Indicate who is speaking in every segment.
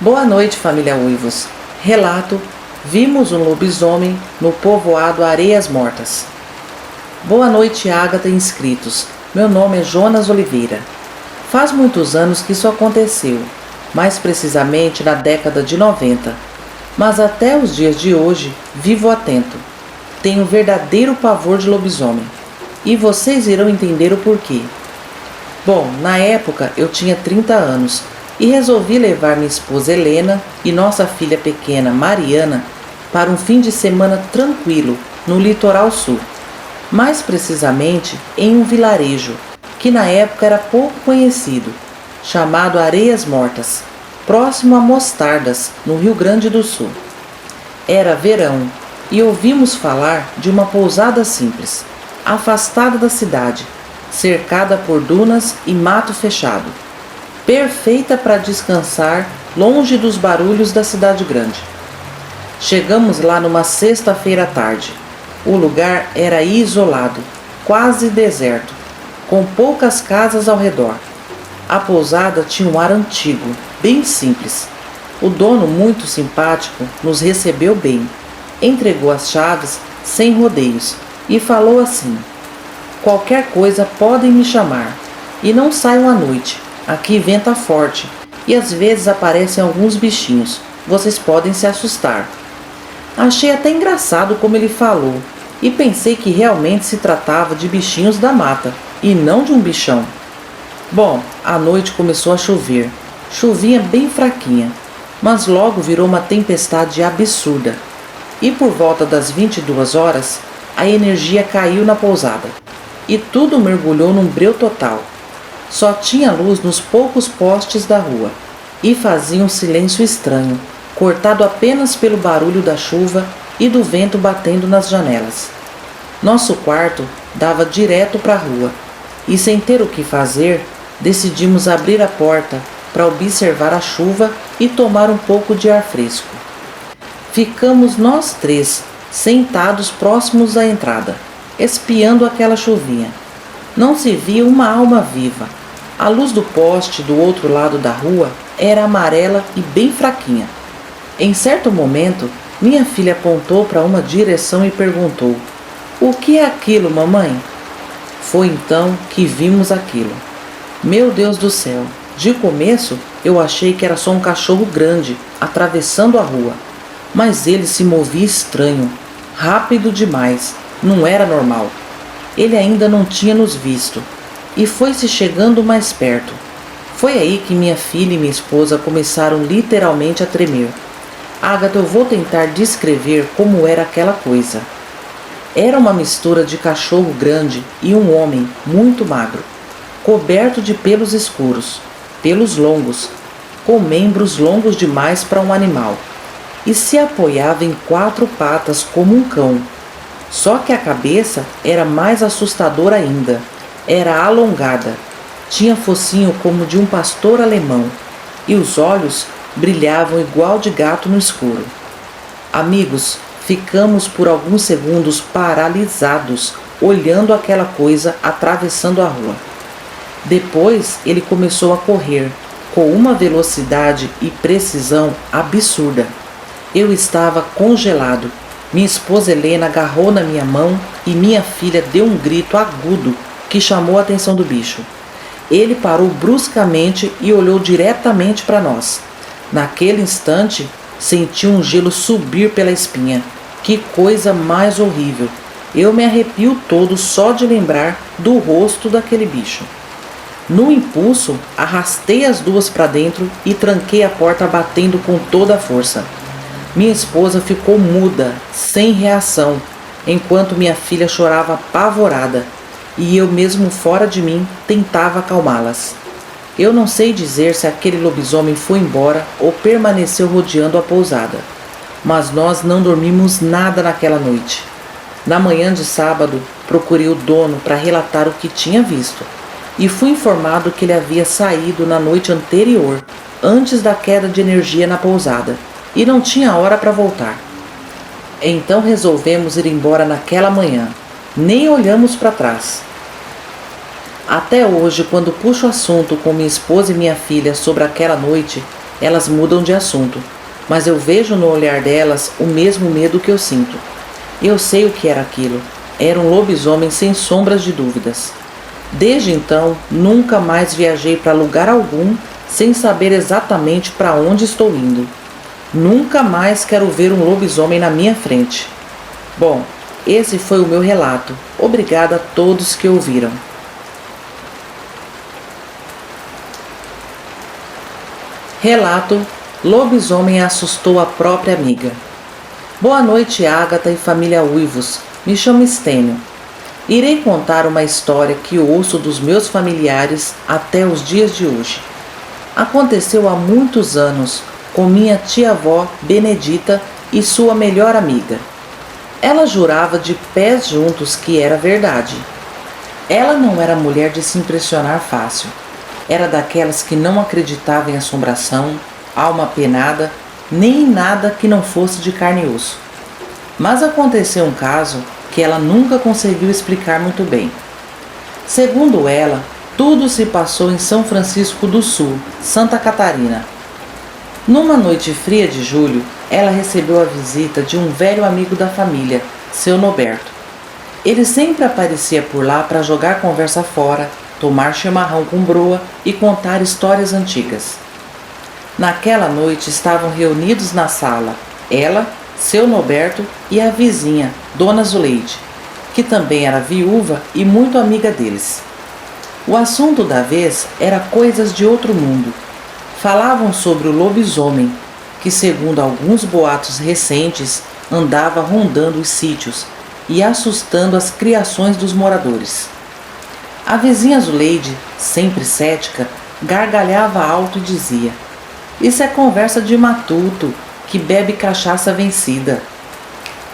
Speaker 1: Boa noite, família Uivos. Relato: vimos um lobisomem no povoado Areias Mortas. Boa noite, Ágata e inscritos. Meu nome é Jonas Oliveira. Faz muitos anos que isso aconteceu, mais precisamente na década de 90. Mas até os dias de hoje, vivo atento. Tenho verdadeiro pavor de lobisomem. E vocês irão entender o porquê. Bom, na época eu tinha 30 anos e resolvi levar minha esposa Helena e nossa filha pequena Mariana para um fim de semana tranquilo no litoral sul. Mais precisamente em um vilarejo que na época era pouco conhecido, chamado Areias Mortas, próximo a Mostardas, no Rio Grande do Sul. Era verão e ouvimos falar de uma pousada simples, afastada da cidade, cercada por dunas e mato fechado, perfeita para descansar longe dos barulhos da cidade grande. Chegamos lá numa sexta-feira à tarde. O lugar era isolado, quase deserto, com poucas casas ao redor. A pousada tinha um ar antigo, bem simples. O dono, muito simpático, nos recebeu bem, entregou as chaves sem rodeios e falou assim: qualquer coisa podem me chamar. E não saiam à noite. Aqui venta forte e às vezes aparecem alguns bichinhos. Vocês podem se assustar. Achei até engraçado como ele falou e pensei que realmente se tratava de bichinhos da mata e não de um bichão. Bom, a noite começou a chover. Chuvinha bem fraquinha, mas logo virou uma tempestade absurda. E por volta das 22 horas, a energia caiu na pousada. E tudo mergulhou num breu total. Só tinha luz nos poucos postes da rua e fazia um silêncio estranho, cortado apenas pelo barulho da chuva e do vento batendo nas janelas. Nosso quarto dava direto para a rua e, sem ter o que fazer, decidimos abrir a porta para observar a chuva e tomar um pouco de ar fresco. Ficamos nós três sentados próximos à entrada, espiando aquela chuvinha. Não se via uma alma viva. A luz do poste do outro lado da rua era amarela e bem fraquinha. Em certo momento, minha filha apontou para uma direção e perguntou: "O que é aquilo, mamãe?" Foi então que vimos aquilo. Meu Deus do céu! De começo, eu achei que era só um cachorro grande atravessando a rua. Mas ele se movia estranho, rápido demais. Não era normal. Ele ainda não tinha nos visto e foi se chegando mais perto. Foi aí que minha filha e minha esposa começaram literalmente a tremer. Ágata, eu vou tentar descrever como era aquela coisa. Era uma mistura de cachorro grande e um homem muito magro, coberto de pelos escuros, pelos longos, com membros longos demais para um animal, e se apoiava em 4 patas como um cão. Só que a cabeça era mais assustadora ainda. Era alongada, tinha focinho como de um pastor alemão, e os olhos brilhavam igual de gato no escuro. Amigos, ficamos por alguns segundos paralisados, olhando aquela coisa atravessando a rua. Depois ele começou a correr, com uma velocidade e precisão absurda. Eu estava congelado. Minha esposa Helena agarrou na minha mão e minha filha deu um grito agudo que chamou a atenção do bicho. Ele parou bruscamente e olhou diretamente para nós. Naquele instante, senti um gelo subir pela espinha. Que coisa mais horrível! Eu me arrepio todo só de lembrar do rosto daquele bicho. No impulso, arrastei as duas para dentro e tranquei a porta batendo com toda a força. Minha esposa ficou muda, sem reação, enquanto minha filha chorava apavorada, e eu mesmo fora de mim tentava acalmá-las. Eu não sei dizer se aquele lobisomem foi embora ou permaneceu rodeando a pousada, mas nós não dormimos nada naquela noite. Na manhã de sábado, procurei o dono para relatar o que tinha visto, e fui informado que ele havia saído na noite anterior, antes da queda de energia na pousada, e não tinha hora para voltar. Então resolvemos ir embora naquela manhã. Nem olhamos para trás. Até hoje, quando puxo o assunto com minha esposa e minha filha sobre aquela noite, Elas mudam de assunto, mas eu vejo no olhar delas o mesmo medo que eu sinto. Eu sei o que era aquilo. Era um lobisomem sem sombras de dúvidas. Desde então, nunca mais viajei para lugar algum sem saber exatamente para onde estou indo. Nunca mais quero ver um lobisomem na minha frente. Bom, esse foi o meu relato. Obrigada a todos que ouviram. Relato: Lobisomem assustou a própria amiga. Boa noite, Ágata e família Uivos. Me chamo Estênio. Irei contar uma história que ouço dos meus familiares até os dias de hoje. Aconteceu há muitos anos com minha tia-avó Benedita e sua melhor amiga. Ela jurava de pés juntos que era verdade. Ela não era mulher de se impressionar fácil. Era daquelas que não acreditava em assombração, alma penada, nem em nada que não fosse de carne e osso. Mas aconteceu um caso que ela nunca conseguiu explicar muito bem. Segundo ela, tudo se passou em São Francisco do Sul, Santa Catarina. Numa noite fria de julho, ela recebeu a visita de um velho amigo da família, seu Noberto. Ele sempre aparecia por lá para jogar conversa fora, tomar chimarrão com broa e contar histórias antigas. Naquela noite estavam reunidos na sala ela, seu Noberto e a vizinha, Dona Zuleide, que também era viúva e muito amiga deles. O assunto da vez era coisas de outro mundo. Falavam sobre o lobisomem, que segundo alguns boatos recentes, andava rondando os sítios e assustando as criações dos moradores. A vizinha Zuleide, sempre cética, gargalhava alto e dizia: "Isso é conversa de matuto, que bebe cachaça vencida."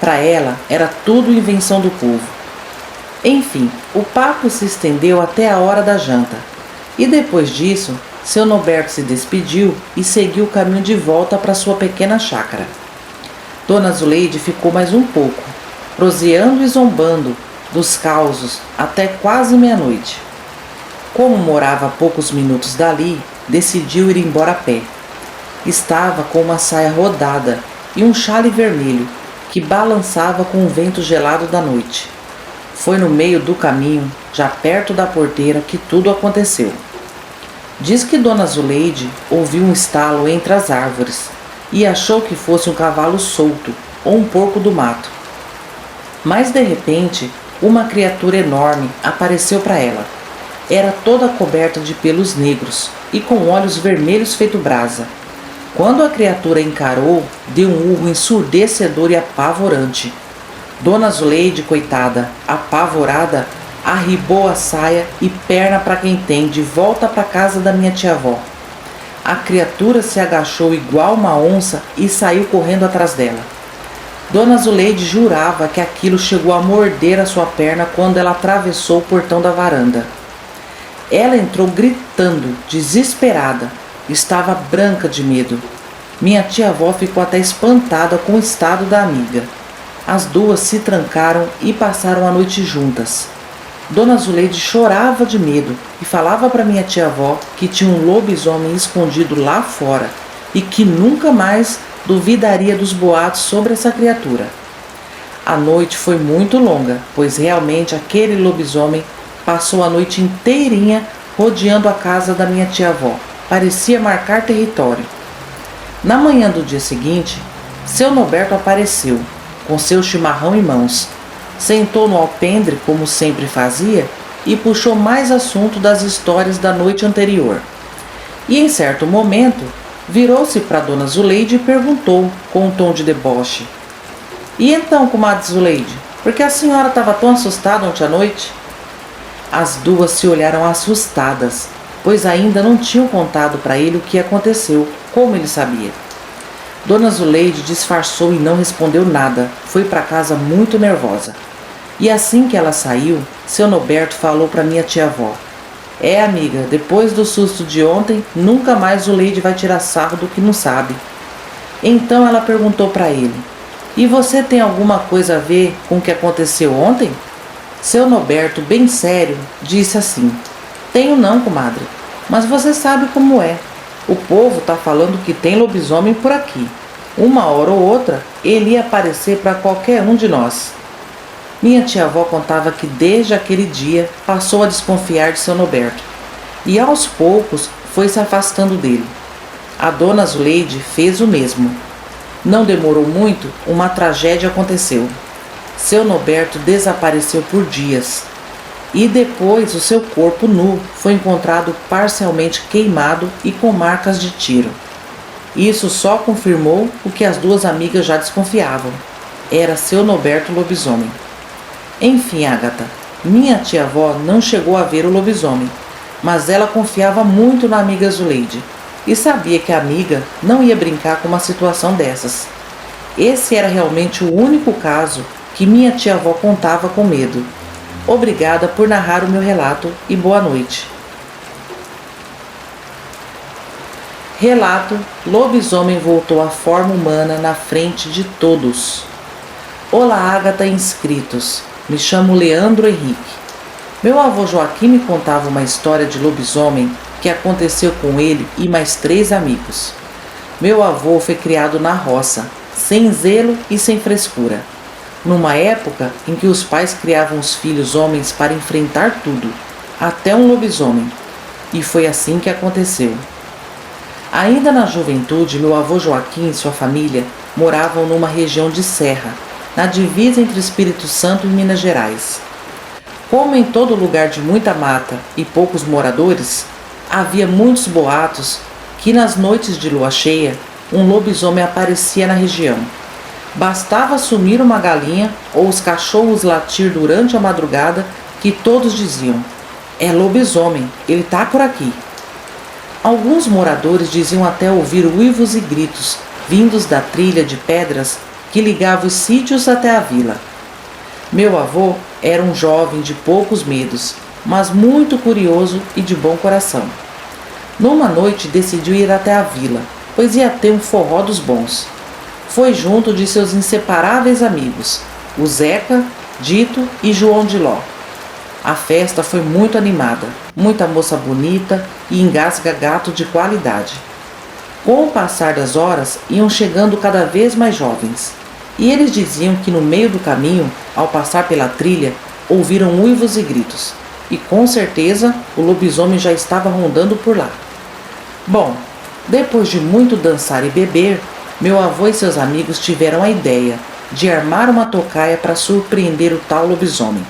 Speaker 1: Para ela, era tudo invenção do povo. Enfim, o papo se estendeu até a hora da janta. E depois disso, seu Noberto se despediu e seguiu o caminho de volta para sua pequena chácara. Dona Zuleide ficou mais um pouco, proseando e zombando dos causos até quase meia-noite. Como morava a poucos minutos dali, decidiu ir embora a pé. Estava com uma saia rodada e um chale vermelho que balançava com o vento gelado da noite. Foi no meio do caminho, já perto da porteira, que tudo aconteceu. Diz que Dona Zuleide ouviu um estalo entre as árvores e achou que fosse um cavalo solto ou um porco do mato. Mas de repente, uma criatura enorme apareceu para ela. Era toda coberta de pelos negros e com olhos vermelhos feito brasa. Quando a criatura encarou, deu um urro ensurdecedor e apavorante. Dona Zuleide, coitada, apavorada, arribou a saia e perna para quem tem de volta para casa da minha tia-avó. A criatura se agachou igual uma onça e saiu correndo atrás dela. Dona Zuleide jurava que aquilo chegou a morder a sua perna quando ela atravessou o portão da varanda. Ela entrou gritando, desesperada. Estava branca de medo. Minha tia-avó ficou até espantada com o estado da amiga. As duas se trancaram e passaram a noite juntas. Dona Zuleide chorava de medo e falava para minha tia-avó que tinha um lobisomem escondido lá fora e que nunca mais duvidaria dos boatos sobre essa criatura. A noite foi muito longa, pois realmente aquele lobisomem passou a noite inteirinha rodeando a casa da minha tia-avó. Parecia marcar território. Na manhã do dia seguinte, seu Noberto apareceu, com seu chimarrão em mãos. Sentou no alpendre, como sempre fazia, e puxou mais assunto das histórias da noite anterior. E em certo momento, virou-se para Dona Zuleide e perguntou, com um tom de deboche: "E então, comadre Zuleide, por que a senhora estava tão assustada ontem à noite?" As duas se olharam assustadas, pois ainda não tinham contado para ele o que aconteceu, como ele sabia. Dona Zuleide disfarçou e não respondeu nada, foi para casa muito nervosa. E assim que ela saiu, seu Noberto falou para minha tia-avó: amiga, depois do susto de ontem, nunca mais Zuleide vai tirar sarro do que não sabe." Então ela perguntou para ele: "E você tem alguma coisa a ver com o que aconteceu ontem?" Seu Noberto, bem sério, disse assim: "Tenho não, comadre, mas você sabe como é. O povo tá falando que tem lobisomem por aqui. Uma hora ou outra, ele ia aparecer para qualquer um de nós. Minha tia-avó contava que desde aquele dia passou a desconfiar de seu Noberto e aos poucos foi se afastando dele. A dona Zuleide fez o mesmo. Não demorou muito, uma tragédia aconteceu. Seu Noberto desapareceu por dias e depois o seu corpo nu foi encontrado parcialmente queimado e com marcas de tiro. Isso só confirmou o que as duas amigas já desconfiavam. Era seu Noberto lobisomem. Enfim, Ágata, minha tia-avó não chegou a ver o lobisomem, mas ela confiava muito na amiga Zuleide e sabia que a amiga não ia brincar com uma situação dessas. Esse era realmente o único caso que minha tia-avó contava com medo. Obrigada por narrar o meu relato e boa noite. Relato: lobisomem voltou à forma humana na frente de todos. Olá, Ágata e inscritos. Me chamo Leandro Henrique. Meu avô Joaquim me contava uma história de lobisomem que aconteceu com ele e mais 3 amigos. Meu avô foi criado na roça, sem zelo e sem frescura, numa época em que os pais criavam os filhos homens para enfrentar tudo, até um lobisomem. E foi assim que aconteceu. Ainda na juventude, meu avô Joaquim e sua família moravam numa região de serra, na divisa entre Espírito Santo e Minas Gerais. Como em todo lugar de muita mata e poucos moradores, havia muitos boatos que nas noites de lua cheia, um lobisomem aparecia na região. Bastava sumir uma galinha ou os cachorros latir durante a madrugada que todos diziam: "É lobisomem, ele tá por aqui." Alguns moradores diziam até ouvir uivos e gritos vindos da trilha de pedras que ligava os sítios até a vila. Meu avô era um jovem de poucos medos, mas muito curioso e de bom coração. Numa noite decidiu ir até a vila, pois ia ter um forró dos bons. Foi junto de seus inseparáveis amigos, o Zeca, Dito e João de Ló. A festa foi muito animada, muita moça bonita e engasga-gato de qualidade. Com o passar das horas, iam chegando cada vez mais jovens, e eles diziam que no meio do caminho, ao passar pela trilha, ouviram uivos e gritos, e com certeza o lobisomem já estava rondando por lá. Bom, depois de muito dançar e beber, meu avô e seus amigos tiveram a ideia de armar uma tocaia para surpreender o tal lobisomem.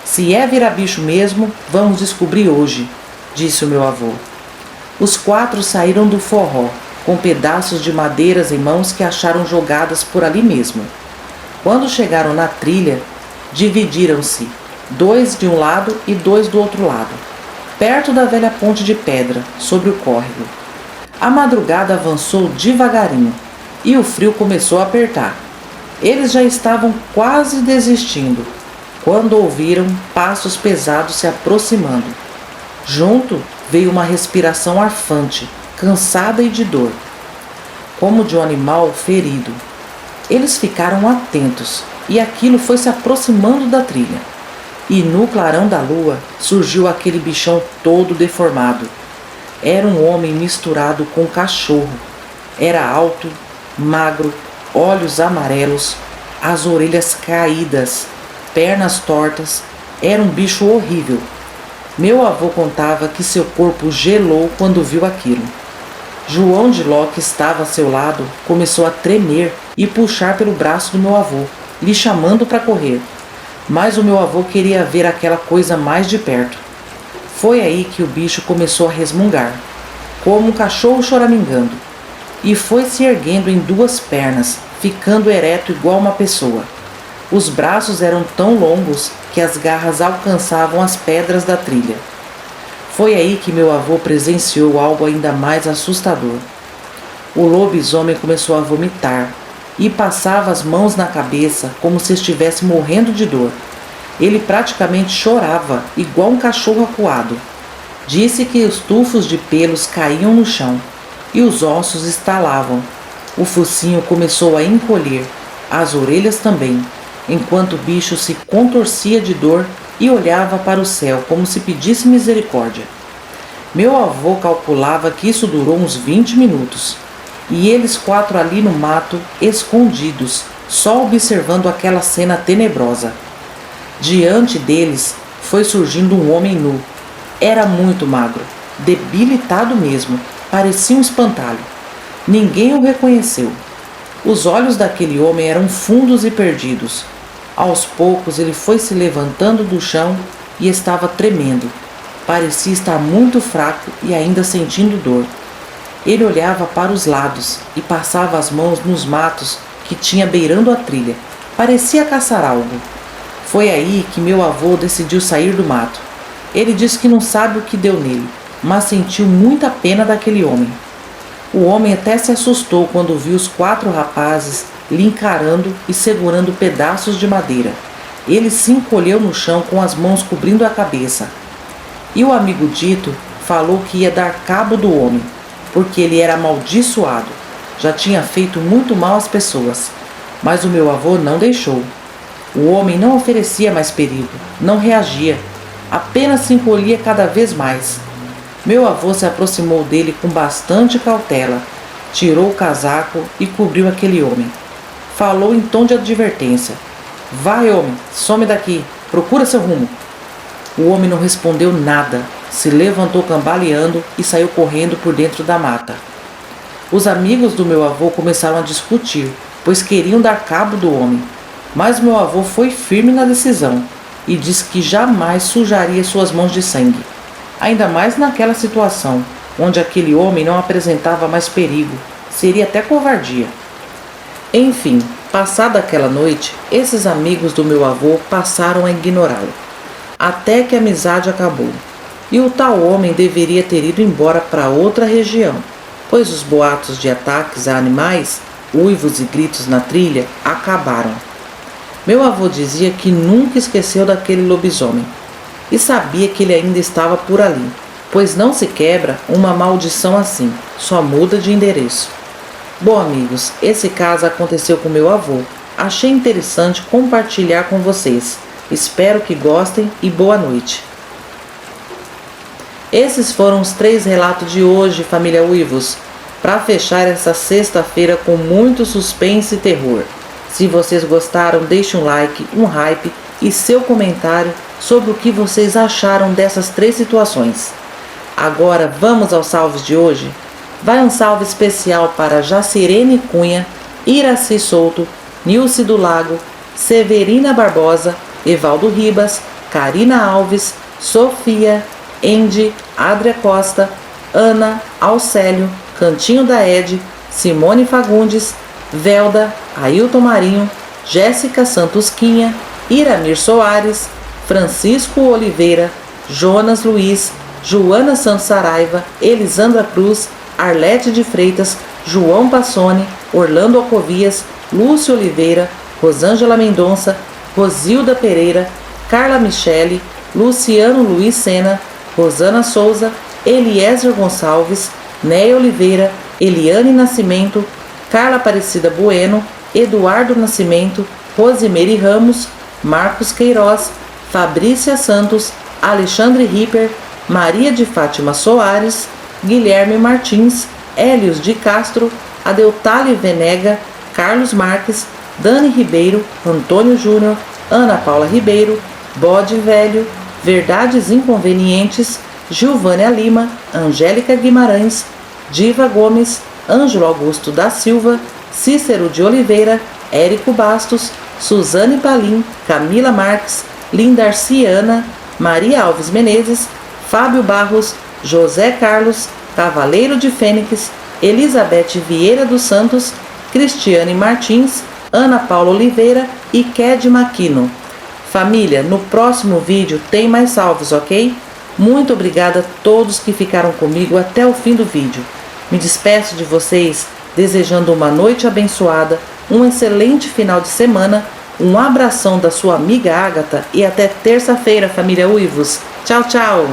Speaker 1: "Se é virar bicho mesmo, vamos descobrir hoje", disse o meu avô. Os 4 saíram do forró, com pedaços de madeiras em mãos que acharam jogadas por ali mesmo. Quando chegaram na trilha, dividiram-se, 2 de um lado e 2 do outro lado, perto da velha ponte de pedra, sobre o córrego. A madrugada avançou devagarinho e o frio começou a apertar. Eles já estavam quase desistindo, quando ouviram passos pesados se aproximando. Junto veio uma respiração arfante, cansada e de dor, como de um animal ferido. Eles ficaram atentos e aquilo foi se aproximando da trilha. E no clarão da lua surgiu aquele bichão todo deformado. Era um homem misturado com cachorro. Era alto, magro, olhos amarelos, as orelhas caídas, pernas tortas. Era um bicho horrível. Meu avô contava que seu corpo gelou quando viu aquilo. João de Ló, que estava a seu lado, começou a tremer e puxar pelo braço do meu avô, lhe chamando para correr. Mas o meu avô queria ver aquela coisa mais de perto. Foi aí que o bicho começou a resmungar, como um cachorro choramingando, e foi se erguendo em 2 pernas, ficando ereto igual uma pessoa. Os braços eram tão longos que as garras alcançavam as pedras da trilha. Foi aí que meu avô presenciou algo ainda mais assustador. O lobisomem começou a vomitar e passava as mãos na cabeça como se estivesse morrendo de dor. Ele praticamente chorava, igual um cachorro acuado. Disse que os tufos de pelos caíam no chão e os ossos estalavam. O focinho começou a encolher, as orelhas também, enquanto o bicho se contorcia de dor e olhava para o céu como se pedisse misericórdia. Meu avô calculava que isso durou uns 20 minutos. E eles 4 ali no mato, escondidos, só observando aquela cena tenebrosa. Diante deles foi surgindo um homem nu. Era muito magro, debilitado mesmo, parecia um espantalho. Ninguém o reconheceu. Os olhos daquele homem eram fundos e perdidos. Aos poucos ele foi se levantando do chão e estava tremendo. Parecia estar muito fraco e ainda sentindo dor. Ele olhava para os lados e passava as mãos nos matos que tinha beirando a trilha. Parecia caçar algo. Foi aí que meu avô decidiu sair do mato. Ele disse que não sabe o que deu nele, mas sentiu muita pena daquele homem. O homem até se assustou quando viu os 4 rapazes lhe encarando e segurando pedaços de madeira. Ele se encolheu no chão com as mãos cobrindo a cabeça. E o amigo Dito falou que ia dar cabo do homem, porque ele era amaldiçoado. Já tinha feito muito mal às pessoas. Mas o meu avô não deixou. O homem não oferecia mais perigo, não reagia, apenas se encolhia cada vez mais. Meu avô se aproximou dele com bastante cautela, tirou o casaco e cobriu aquele homem. Falou em tom de advertência: "Vai, homem, some daqui, procura seu rumo." O homem não respondeu nada, se levantou cambaleando e saiu correndo por dentro da mata. Os amigos do meu avô começaram a discutir, pois queriam dar cabo do homem. Mas meu avô foi firme na decisão e disse que jamais sujaria suas mãos de sangue. Ainda mais naquela situação, onde aquele homem não apresentava mais perigo, seria até covardia. Enfim, passada aquela noite, esses amigos do meu avô passaram a ignorá-lo, até que a amizade acabou. E o tal homem deveria ter ido embora para outra região, pois os boatos de ataques a animais, uivos e gritos na trilha acabaram. Meu avô dizia que nunca esqueceu daquele lobisomem e sabia que ele ainda estava por ali, pois não se quebra uma maldição assim, só muda de endereço. Bom, amigos, esse caso aconteceu com meu avô. Achei interessante compartilhar com vocês. Espero que gostem e boa noite. Esses foram os 3 relatos de hoje, família Uivos, para fechar essa sexta-feira com muito suspense e terror. Se vocês gostaram, deixe um like, um hype e seu comentário sobre o que vocês acharam dessas 3 situações. Agora vamos aos salves de hoje? Vai um salve especial para Jacirene Cunha, Iraci Souto, Nilce do Lago, Severina Barbosa, Evaldo Ribas, Karina Alves, Sofia, Andy, Adria Costa, Ana, Alcélio, Cantinho da Ed, Simone Fagundes, Velda, Ailton Marinho, Jéssica Santos Quinha, Iramir Soares, Francisco Oliveira, Jonas Luiz, Joana Santos Saraiva, Elisandra Cruz, Arlete de Freitas, João Passoni, Orlando Alcovias, Lúcio Oliveira, Rosângela Mendonça, Rosilda Pereira, Carla Michele, Luciano Luiz Sena, Rosana Souza, Eliezer Gonçalves, Néia Oliveira, Eliane Nascimento, Carla Aparecida Bueno, Eduardo Nascimento, Rosemary Ramos, Marcos Queiroz, Fabrícia Santos, Alexandre Ripper, Maria de Fátima Soares, Guilherme Martins, Hélios de Castro, Adeltale Venega, Carlos Marques, Dani Ribeiro, Antônio Júnior, Ana Paula Ribeiro, Bode Velho, Verdades Inconvenientes, Gilvânia Lima, Angélica Guimarães, Diva Gomes, Ângelo Augusto da Silva, Cícero de Oliveira, Érico Bastos, Suzane Palim, Camila Marques, Lindarciana, Maria Alves Menezes, Fábio Barros, José Carlos, Cavaleiro de Fênix, Elizabeth Vieira dos Santos, Cristiane Martins, Ana Paula Oliveira e Ked Maquino. Família, no próximo vídeo tem mais salvos, ok? Muito obrigada a todos que ficaram comigo até o fim do vídeo. Me despeço de vocês desejando uma noite abençoada, um excelente final de semana, um abração da sua amiga Ágata e até terça-feira, família Uivos. Tchau, tchau!